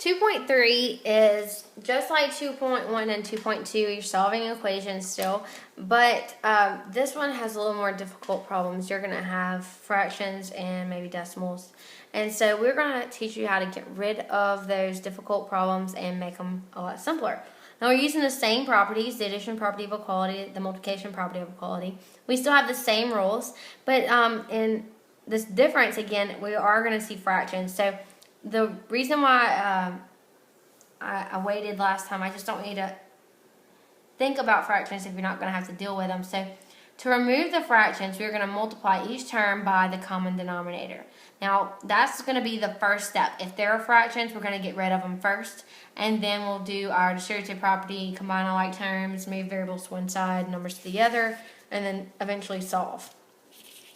2.3 is just like 2.1 and 2.2. You're solving equations still, but this one has a little more difficult problems. You're going to have fractions and maybe decimals. And so we're going to teach you how to get rid of those difficult problems and make them a lot simpler. Now we're using the same properties, the addition property of equality, the multiplication property of equality. We still have the same rules, but in this difference, again, we are going to see fractions. So the reason why I waited last time, I just don't want you to think about fractions if you're not going to have to deal with them. So to remove the fractions, we're going to multiply each term by the common denominator. Now, that's going to be the first step. If there are fractions, we're going to get rid of them first, and then we'll do our distributive property, combine all like terms, move variables to one side, numbers to the other, and then eventually solve.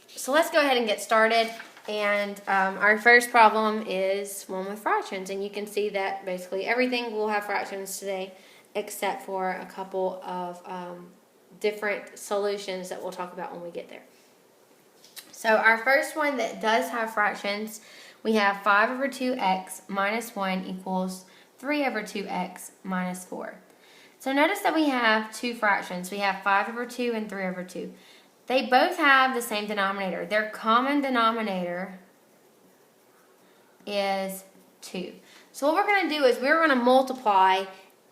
So let's go ahead and get started. And our first problem is one with fractions, and you can see that basically everything will have fractions today except for a couple of different solutions that we'll talk about when we get there. So our first one that does have fractions, we have 5 over 2x minus 1 equals 3 over 2x minus 4. So notice that we have two fractions. We have 5 over 2 and 3 over 2. They both have the same denominator. Their common denominator is 2. So what we're going to do is we're going to multiply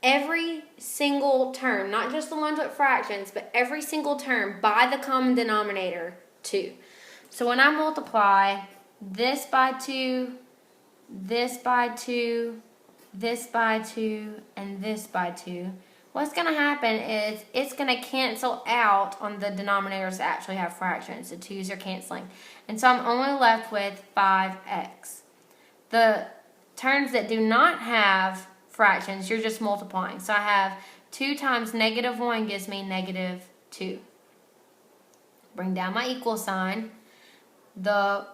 every single term, not just the ones with fractions, but every single term by the common denominator, 2. So when I multiply this by 2, this by 2, this by 2, and this by 2, what's going to happen is it's going to cancel out on the denominators that actually have fractions. The 2's are canceling. And so I'm only left with 5x. The terms that do not have fractions, you're just multiplying. So I have 2 times negative 1 gives me negative 2. Bring down my equal sign. The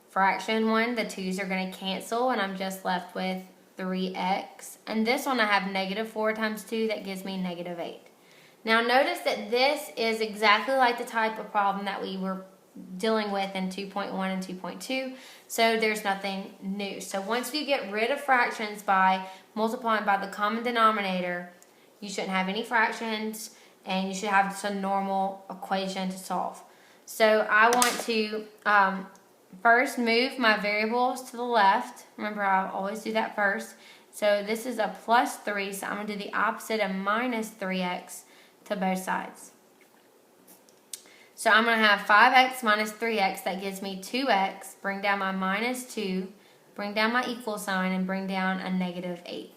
fraction one, the 2's are going to cancel, and I'm just left with 3x, and this one I have negative 4 times 2, that gives me negative 8. Now notice that this is exactly like the type of problem that we were dealing with in 2.1 and 2.2, so there's nothing new. So once you get rid of fractions by multiplying by the common denominator, you shouldn't have any fractions, and you should have just a normal equation to solve. So I want to first move my variables to the left. Remember, I always do that first. So this is a plus 3, so I'm going to do the opposite of minus 3x to both sides. So I'm going to have 5x minus 3x, that gives me 2x. Bring down my minus 2, bring down my equal sign, and bring down a negative 8.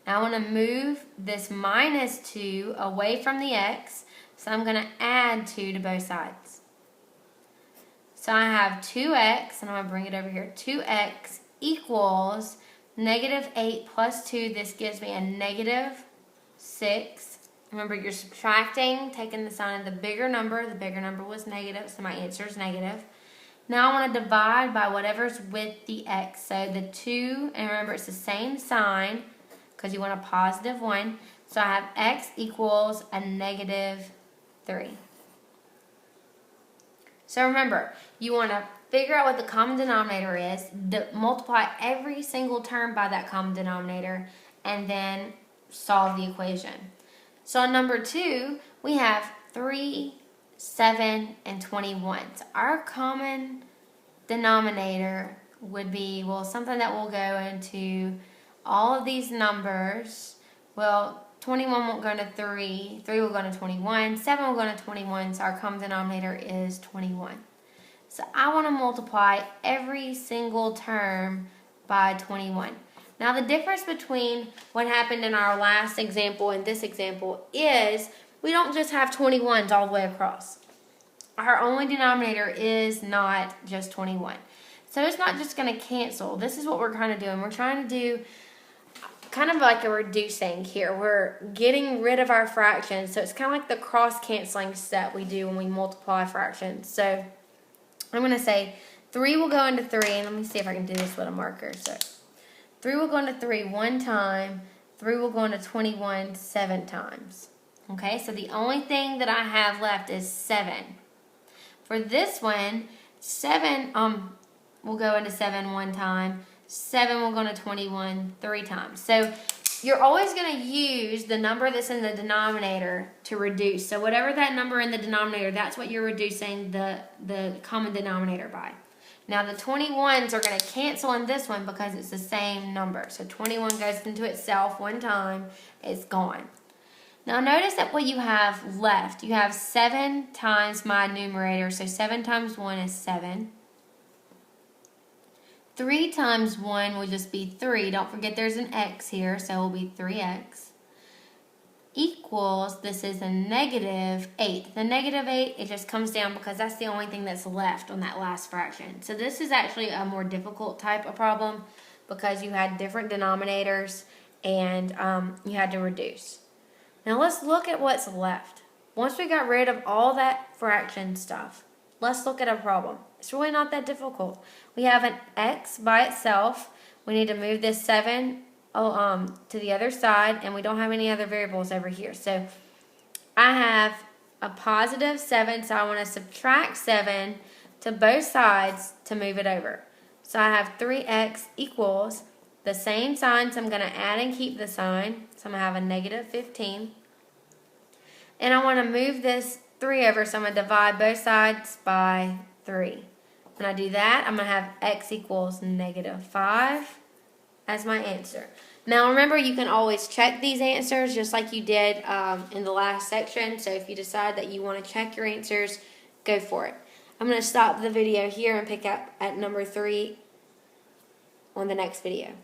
Now I want to move this minus 2 away from the x, so I'm going to add 2 to both sides. So I have 2x, and I'm going to bring it over here. 2x equals negative 8 plus 2. This gives me a negative 6. Remember, you're subtracting, taking the sign of the bigger number. The bigger number was negative, so my answer is negative. Now I want to divide by whatever's with the x. So the 2, and remember it's the same sign because you want a positive 1. So I have x equals a negative 3. So remember, you want to figure out what the common denominator is, multiply every single term by that common denominator, and then solve the equation. So on number 2, we have 3, 7, and 21. So our common denominator would be, well, something that will go into all of these numbers. Well, 21 won't go into 3, 3 will go into 21, 7 will go into 21, so our common denominator is 21. So I want to multiply every single term by 21. Now the difference between what happened in our last example and this example is we don't just have 21s all the way across. Our only denominator is not just 21. So it's not just going to cancel. This is what we're kind of doing. We're trying to do kind of like a reducing here. We're getting rid of our fractions. So it's kind of like the cross-canceling step we do when we multiply fractions. So I'm going to say 3 will go into 3. And let me see if I can do this with a marker. So 3 will go into 3 one time. 3 will go into 21 7 times. Okay, so the only thing that I have left is 7. For this one, 7 will go into 7 one time. 7 will go to 21 3 times. So you're always going to use the number that's in the denominator to reduce. So whatever that number in the denominator, that's what you're reducing the common denominator by. Now the 21s are going to cancel in this one because it's the same number. So 21 goes into itself one time, it's gone. Now notice that what you have left, you have 7 times my numerator, so 7 times 1 is 7. 3 times 1 will just be 3. Don't forget there's an x here, so it will be 3x. Equals, this is a negative 8. The negative 8, it just comes down because that's the only thing that's left on that last fraction. So this is actually a more difficult type of problem because you had different denominators and you had to reduce. Now let's look at what's left. Once we got rid of all that fraction stuff, let's look at a problem. It's really not that difficult. We have an x by itself. We need to move this 7 to the other side, and we don't have any other variables over here. So I have a positive 7, so I want to subtract 7 to both sides to move it over. So I have 3x equals the same sign, so I'm going to add and keep the sign. So I'm going to have a negative 15. And I want to move this 3 over, so I'm going to divide both sides by 3. When I do that, I'm going to have x equals negative 5 as my answer. Now remember, you can always check these answers just like you did in the last section. So if you decide that you want to check your answers, go for it. I'm going to stop the video here and pick up at number 3 on the next video.